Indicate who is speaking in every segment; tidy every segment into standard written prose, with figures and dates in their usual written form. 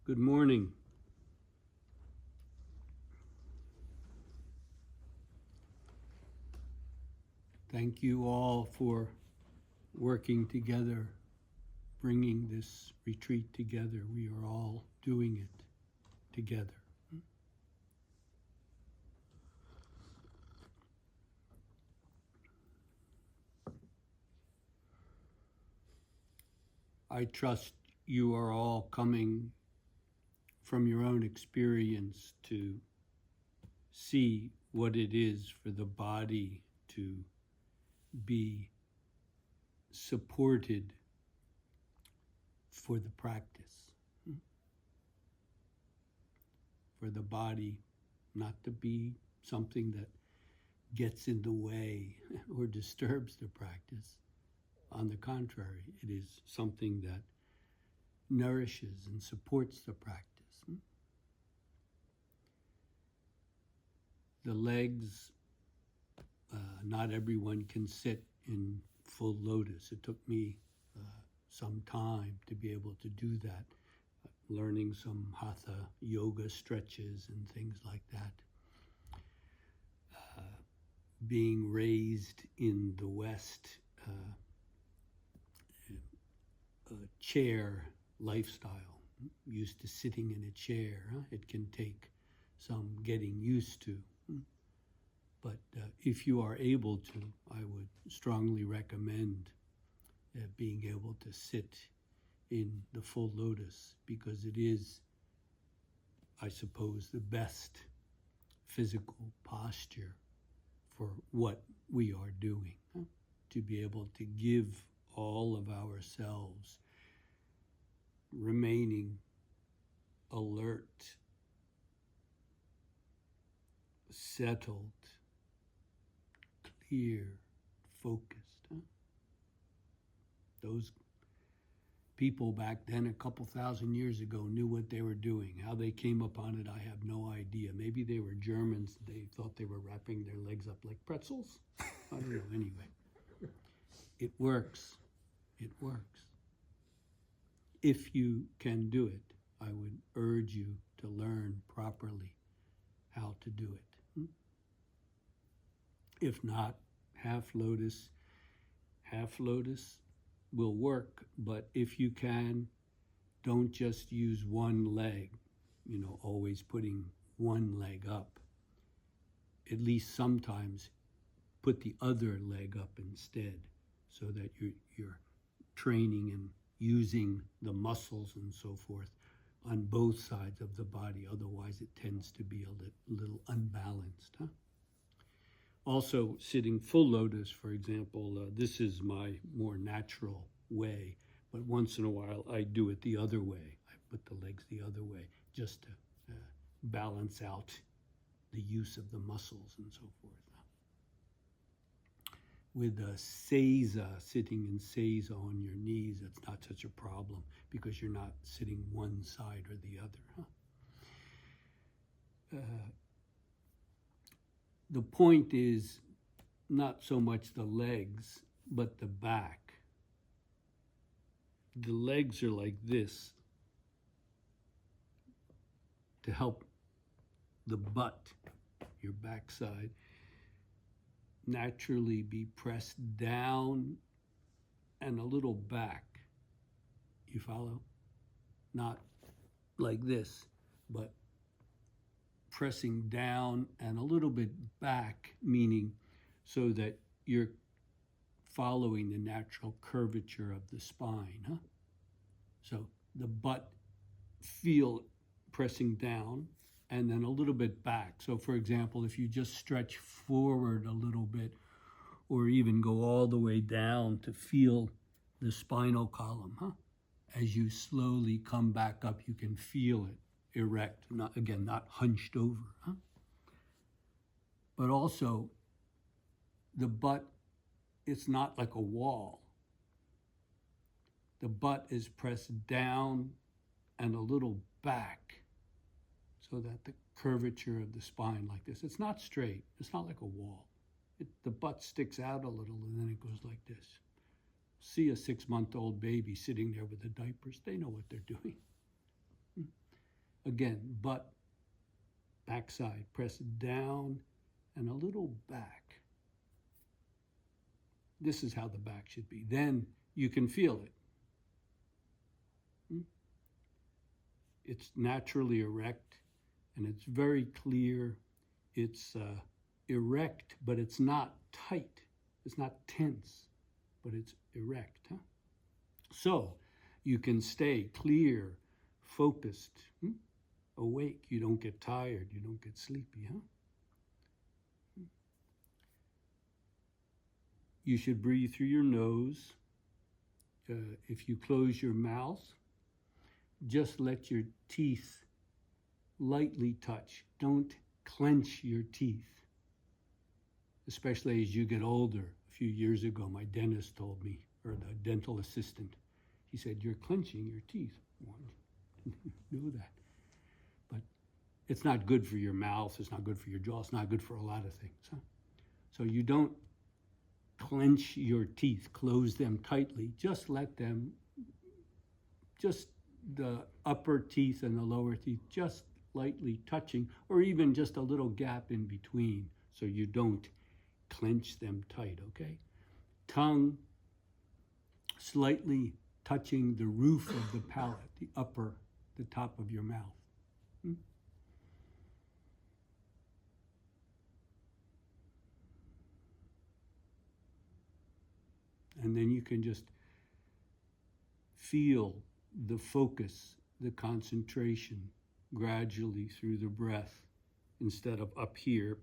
Speaker 1: Good morning. Thank you all for working together, bringing this retreat together. We are all doing it together. I trust you are all coming from your own experience to see what it is for the body to be supported for the practice, for the body not to be something that gets in the way or disturbs the practice. On the contrary, it is something that nourishes and supports the practice. The legs, not everyone can sit in full lotus. It took me some time to be able to do that, learning some hatha yoga stretches and things like that. Being raised in the West, chair lifestyle, used to sitting in a chair. It can take some getting used to. But if you are able to, I would strongly recommend being able to sit in the full lotus, because it is, I suppose, the best physical posture for what we are doing, to be able to give all of ourselves, remaining alert, settled, clear, focused. Those people back then, a couple thousand years ago, knew what they were doing. How they came upon it, I have no idea. Maybe they were Germans. They thought they were wrapping their legs up like pretzels. I don't know. Anyway, it works. It works. If you can do it, I would urge you to learn properly how to do it. If not, half lotus will work, but if you can, don't just use one leg, always putting one leg up. At least sometimes put the other leg up instead, so that you're training and using the muscles and so forth on both sides of the body. Otherwise, it tends to be a little unbalanced. Also, sitting full lotus, for example, this is my more natural way, but once in a while I do it the other way. I put the legs the other way just to balance out the use of the muscles and so forth. With a seiza, sitting in seiza on your knees, it's not such a problem because you're not sitting one side or the other. The point is not so much the legs, but the back. The legs are like this to help the butt, your backside, naturally be pressed down and a little back. You follow? Not like this, but pressing down and a little bit back, meaning so that you're following the natural curvature of the spine. So the butt feel pressing down and then a little bit back. So for example, if you just stretch forward a little bit or even go all the way down to feel the spinal column, as you slowly come back up, you can feel it erect, not hunched over. But also, the butt, it's not like a wall. The butt is pressed down and a little back so that the curvature of the spine like this. It's not straight. It's not like a wall. The butt sticks out a little and then it goes like this. See a 6-month-old baby sitting there with the diapers. They know what they're doing. Again, butt, backside, press down and a little back. This is how the back should be. Then you can feel it. It's naturally erect, and it's very clear. It's erect, but it's not tight. It's not tense, but it's erect. So you can stay clear, focused, awake. You don't get tired. You don't get sleepy. You should breathe through your nose. If you close your mouth, just let your teeth lightly touch. Don't clench your teeth, especially as you get older. A few years ago, my dentist told me, or the dental assistant, he said, "You're clenching your teeth." I didn't know that. But it's not good for your mouth. It's not good for your jaw. It's not good for a lot of things. So you don't clench your teeth, close them tightly. Just let them, just the upper teeth and the lower teeth, just lightly touching, or even just a little gap in between, so you don't clench them tight, okay? Tongue slightly touching the roof of the palate, the top of your mouth. And then you can just feel the focus, the concentration gradually through the breath instead of up here.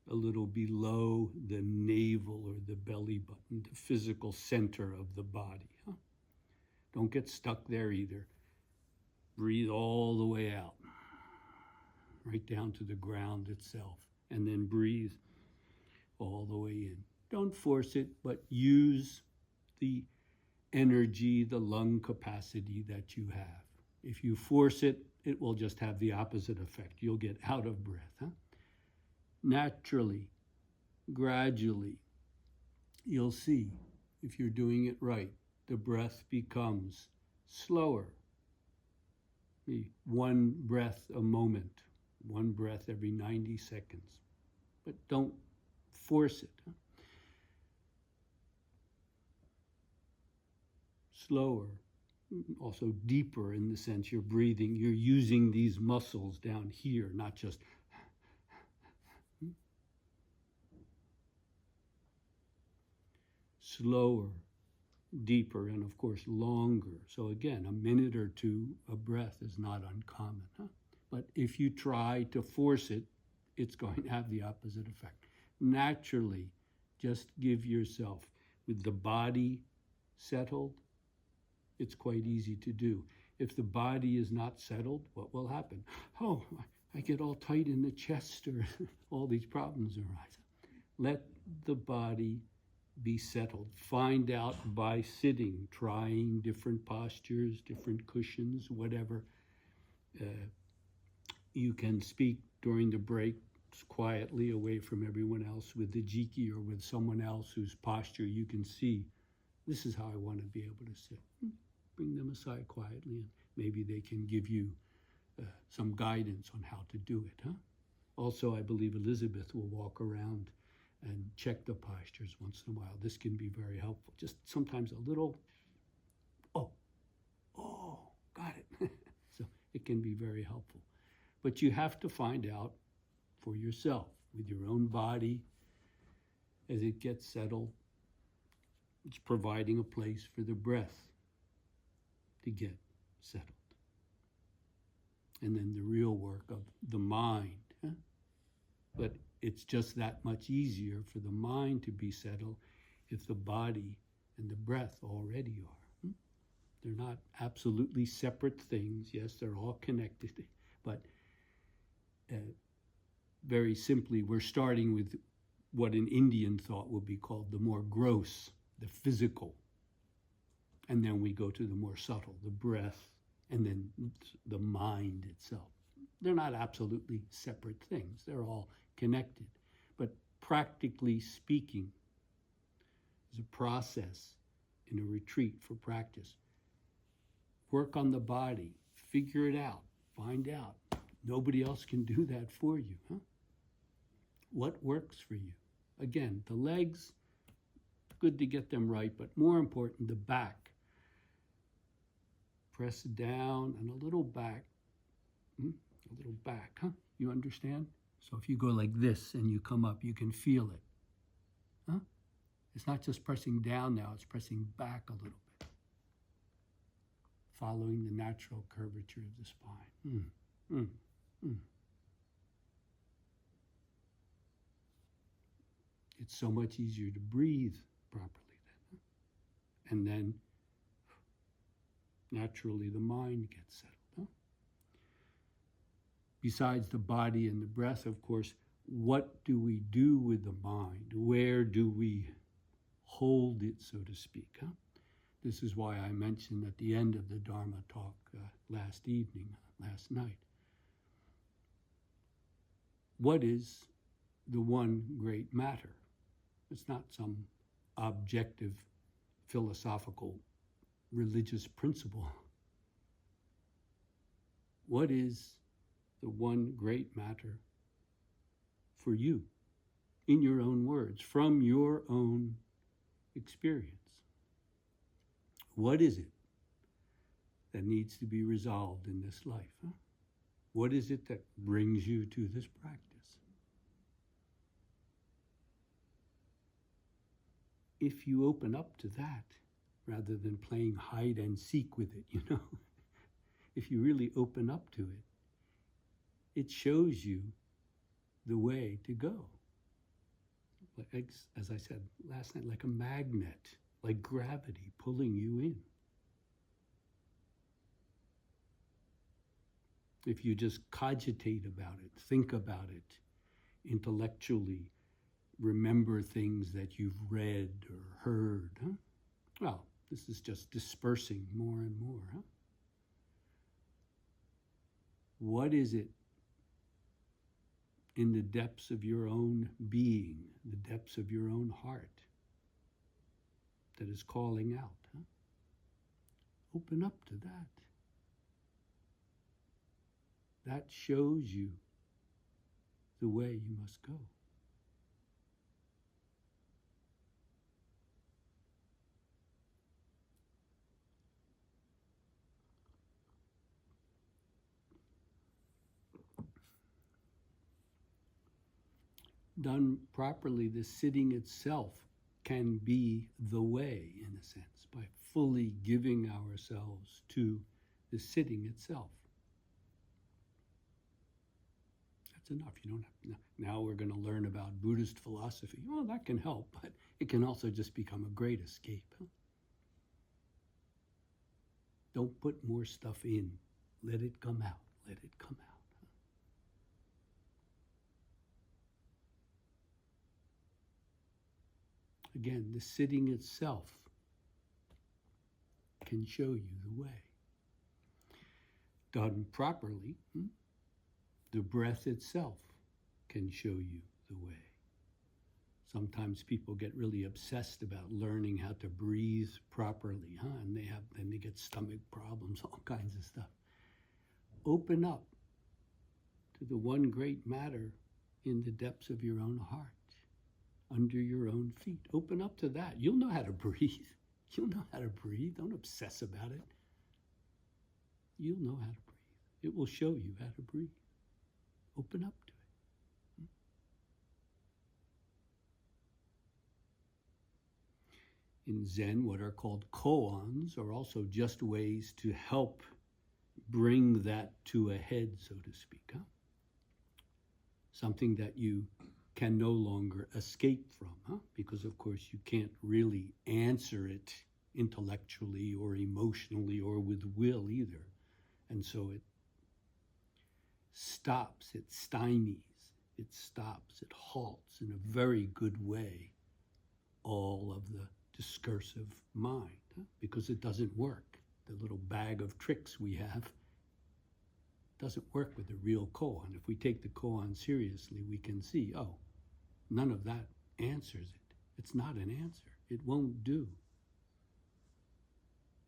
Speaker 1: A little below the navel or the belly button, the physical center of the body. Don't get stuck there either. Breathe all the way out, right down to the ground itself, and then breathe all the way in. Don't force it, but use the energy, the lung capacity that you have. If you force it, it will just have the opposite effect. You'll get out of breath. Naturally, gradually, you'll see, if you're doing it right, the breath becomes slower. One breath a moment, one breath every 90 seconds. But don't force it. Slower, also deeper in the sense you're breathing. You're using these muscles down here, not just slower, deeper, and of course longer. So again, a minute or two a breath is not uncommon. But if you try to force it, it's going to have the opposite effect. Naturally, just give yourself, with the body settled, it's quite easy to do. If the body is not settled, what will happen? Oh, I get all tight in the chest, or all these problems arise. Let the body be settled. Find out by sitting, trying different postures, different cushions, whatever. You can speak during the break quietly away from everyone else with the jiki or with someone else whose posture you can see. This is how I want to be able to sit. Bring them aside quietly, and maybe they can give you some guidance on how to do it. Also, I believe Elizabeth will walk around and check the postures once in a while. This can be very helpful. Just sometimes a little, oh, got it. So it can be very helpful. But you have to find out for yourself, with your own body, as it gets settled. It's providing a place for the breath to get settled. And then the real work of the mind. But it's just that much easier for the mind to be settled if the body and the breath already are. They're not absolutely separate things. Yes, they're all connected, but very simply, we're starting with what in Indian thought would be called the more gross, the physical. And then we go to the more subtle, the breath, and then the mind itself. They're not absolutely separate things. They're all connected. But practically speaking, is a process in a retreat for practice. Work on the body, figure it out, find out. Nobody else can do that for you. Huh? What works for you? Again, the legs, good to get them right, but more important, the back. Press down and a little back. A little back, huh? You understand? So if you go like this and you come up, you can feel it. Huh? It's not just pressing down now, it's pressing back a little bit. Following the natural curvature of the spine. It's so much easier to breathe properly then. Huh? And then naturally the mind gets settled. Huh? Besides the body and the breath, of course, what do we do with the mind? Where do we hold it, so to speak? Huh? This is why I mentioned at the end of the Dharma talk last night. What is the one great matter? It's not some objective, philosophical, religious principle. What is the one great matter for you, in your own words, from your own experience? What is it that needs to be resolved in this life? Huh? What is it that brings you to this practice? If you open up to that, rather than playing hide and seek with it, if you really open up to it, it shows you the way to go. As I said last night, like a magnet, like gravity pulling you in. If you just cogitate about it, think about it intellectually, remember things that you've read or heard, huh? Well, this is just dispersing more and more, huh? What is it in the depths of your own being, the depths of your own heart, that is calling out? Huh? Open up to that. That shows you the way you must go. Done properly, the sitting itself can be the way, in a sense, by fully giving ourselves to the sitting itself. That's enough. You don't have to, now we're going to learn about Buddhist philosophy. Well, that can help, but it can also just become a great escape. Huh? Don't put more stuff in. Let it come out. Let it come out. Again, the sitting itself can show you the way. Done properly, the breath itself can show you the way. Sometimes people get really obsessed about learning how to breathe properly, and then they get stomach problems, all kinds of stuff. Open up to the one great matter in the depths of your own heart, under your own feet. Open up to that. You'll know how to breathe. You'll know how to breathe. Don't obsess about it. You'll know how to breathe. It will show you how to breathe. Open up to it. In Zen, what are called koans are also just ways to help bring that to a head, so to speak. Huh? Something that you can no longer escape from, because of course you can't really answer it intellectually or emotionally or with will either. And so it stops, it stymies, it stops, it halts in a very good way all of the discursive mind, because it doesn't work. The little bag of tricks we have doesn't work with the real koan. If we take the koan seriously, we can see, None of that answers it. It's not an answer. It won't do.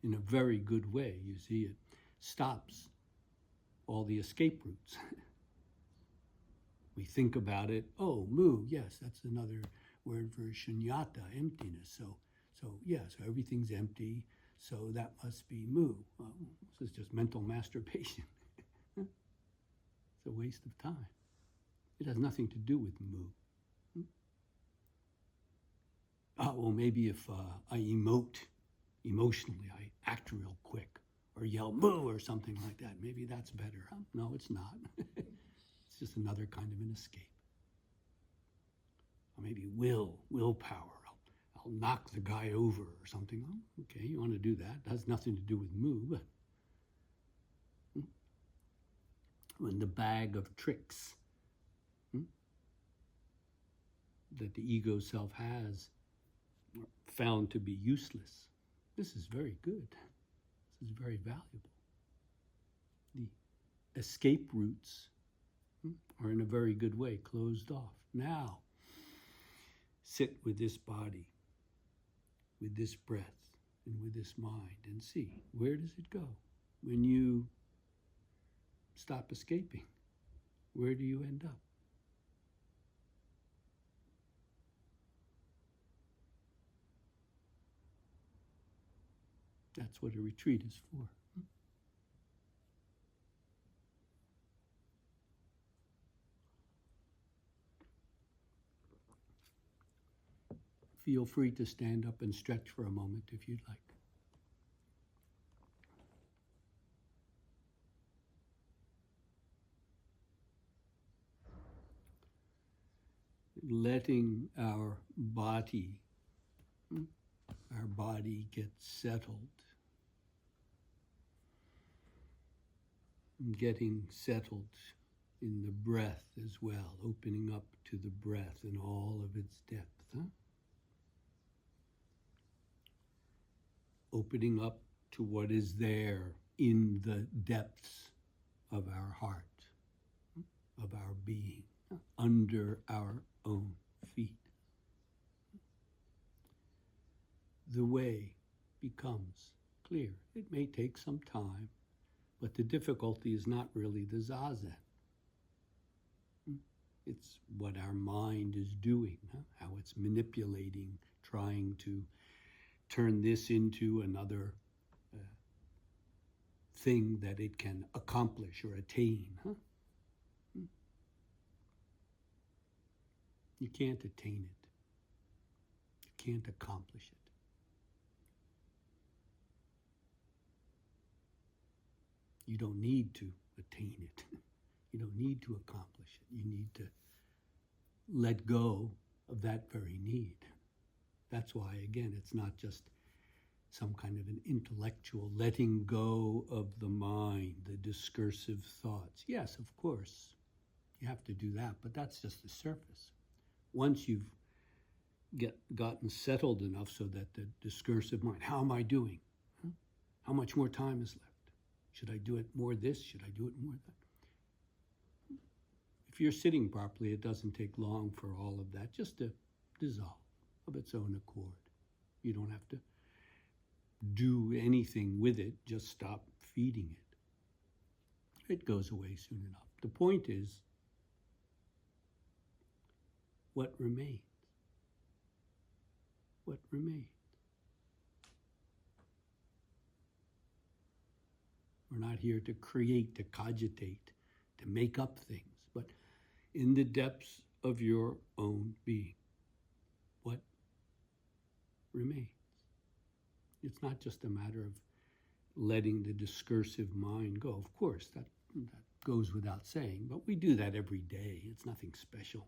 Speaker 1: In a very good way, you see, it stops all the escape routes. We think about it, oh, mu, yes, that's another word for shunyata, emptiness. So everything's empty, so that must be mu. Well, this is just mental masturbation. It's a waste of time. It has nothing to do with mu. Well, maybe if I emote emotionally, I act real quick, or yell moo or something like that, maybe that's better. Huh? No, it's not. It's just another kind of an escape. Or maybe willpower. I'll knock the guy over or something. Oh, okay, you want to do that. That has nothing to do with moo, but when the bag of tricks that the ego self has are found to be useless, this is very good. This is very valuable. The escape routes are in a very good way closed off. Now, sit with this body, with this breath, and with this mind, and see, where does it go? When you stop escaping, where do you end up? That's what a retreat is for. Feel free to stand up and stretch for a moment if you'd like. Letting our body get settled. Getting settled in the breath as well, opening up to the breath in all of its depth. Opening up to what is there in the depths of our heart, of our being, under our own feet. The way becomes clear. It may take some time, but the difficulty is not really the Zazen. It's what our mind is doing, how it's manipulating, trying to turn this into another thing that it can accomplish or attain. You can't attain it. You can't accomplish it. You don't need to attain it. You don't need to accomplish it. You need to let go of that very need. That's why, again, it's not just some kind of an intellectual letting go of the mind, the discursive thoughts. Yes, of course, you have to do that, but that's just the surface. Once you've gotten settled enough so that the discursive mind, how am I doing? How much more time is left? Should I do it more this? Should I do it more that? If you're sitting properly, it doesn't take long for all of that just to dissolve of its own accord. You don't have to do anything with it, just stop feeding it. It goes away soon enough. The point is, what remains? What remains? We're not here to create, to cogitate, to make up things, but in the depths of your own being, what remains? It's not just a matter of letting the discursive mind go. Of course, that goes without saying, but we do that every day. It's nothing special.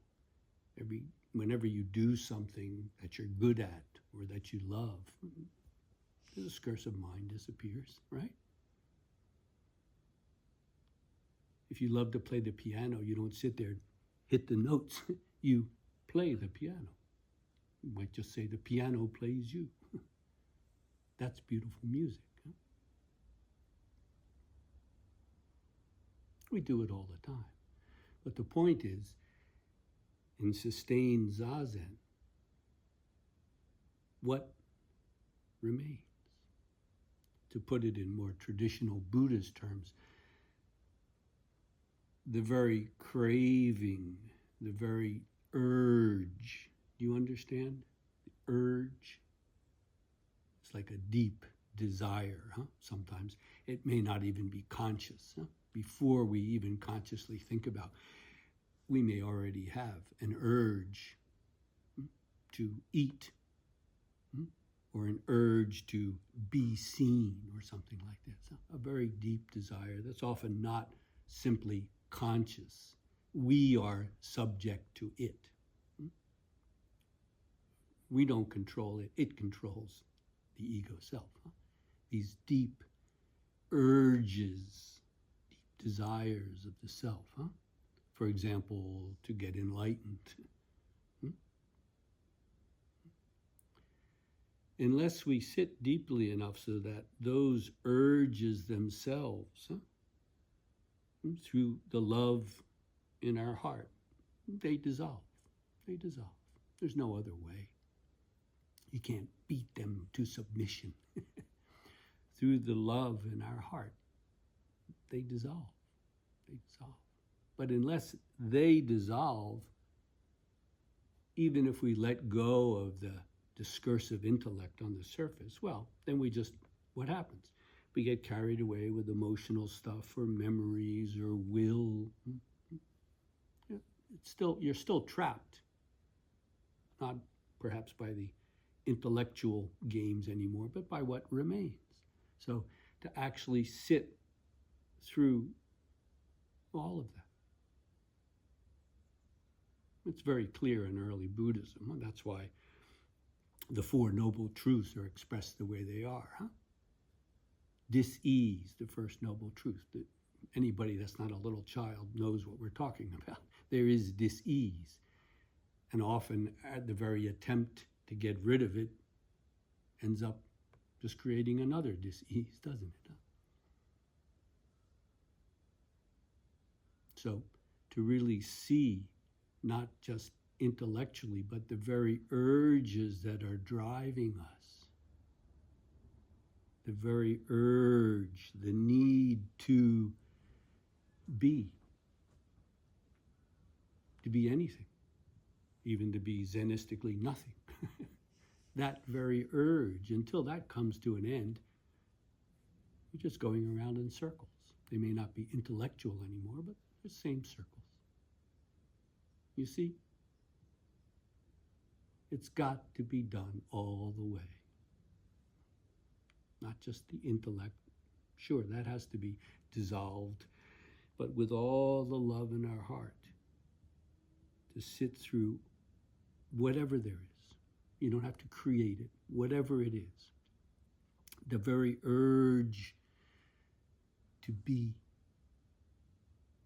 Speaker 1: Whenever you do something that you're good at or that you love, the discursive mind disappears, right? If you love to play the piano, you don't sit there and hit the notes. You play the piano. You might just say the piano plays you. That's beautiful music. Huh? We do it all the time. But the point is, in sustained Zazen, what remains? To put it in more traditional Buddhist terms, the very craving, the very urge. Do you understand? The urge. It's like a deep desire, sometimes. It may not even be conscious. Before we even consciously think about, we may already have an urge to eat, or an urge to be seen, or something like this. A very deep desire that's often not simply conscious. We are subject to it. We don't control it. It controls the ego self. These deep urges, deep desires of the self. For example, to get enlightened. Unless we sit deeply enough so that those urges themselves, through the love in our heart, they dissolve. They dissolve. There's no other way. You can't beat them to submission. Through the love in our heart, they dissolve. They dissolve. But unless they dissolve, even if we let go of the discursive intellect on the surface, well, then what happens? We get carried away with emotional stuff or memories or will. You're still trapped, not perhaps by the intellectual games anymore, but by what remains. So to actually sit through all of that. It's very clear in early Buddhism, and that's why the Four Noble Truths are expressed the way they are. Dis-ease, the first noble truth. Anybody that's not a little child knows what we're talking about. There is dis-ease. And often the very attempt to get rid of it ends up just creating another dis-ease, doesn't it? So to really see, not just intellectually, but the very urges that are driving us, the very urge, the need to be anything, even to be Zenistically nothing. That very urge, until that comes to an end, you're just going around in circles. They may not be intellectual anymore, but they're the same circles. You see? It's got to be done all the way. Not just the intellect. Sure, that has to be dissolved, but with all the love in our heart, to sit through whatever there is. You don't have to create it, whatever it is. The very urge to be,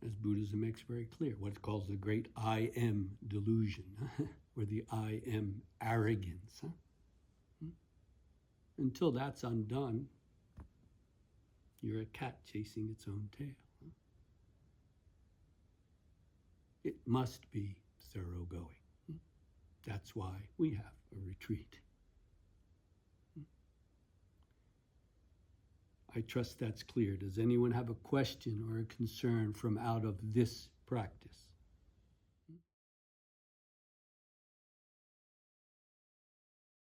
Speaker 1: as Buddhism makes very clear, what it calls the great I am delusion, or the I am arrogance. Until that's undone, you're a cat chasing its own tail. It must be thoroughgoing. That's why we have a retreat. I trust that's clear. Does anyone have a question or a concern from out of this practice?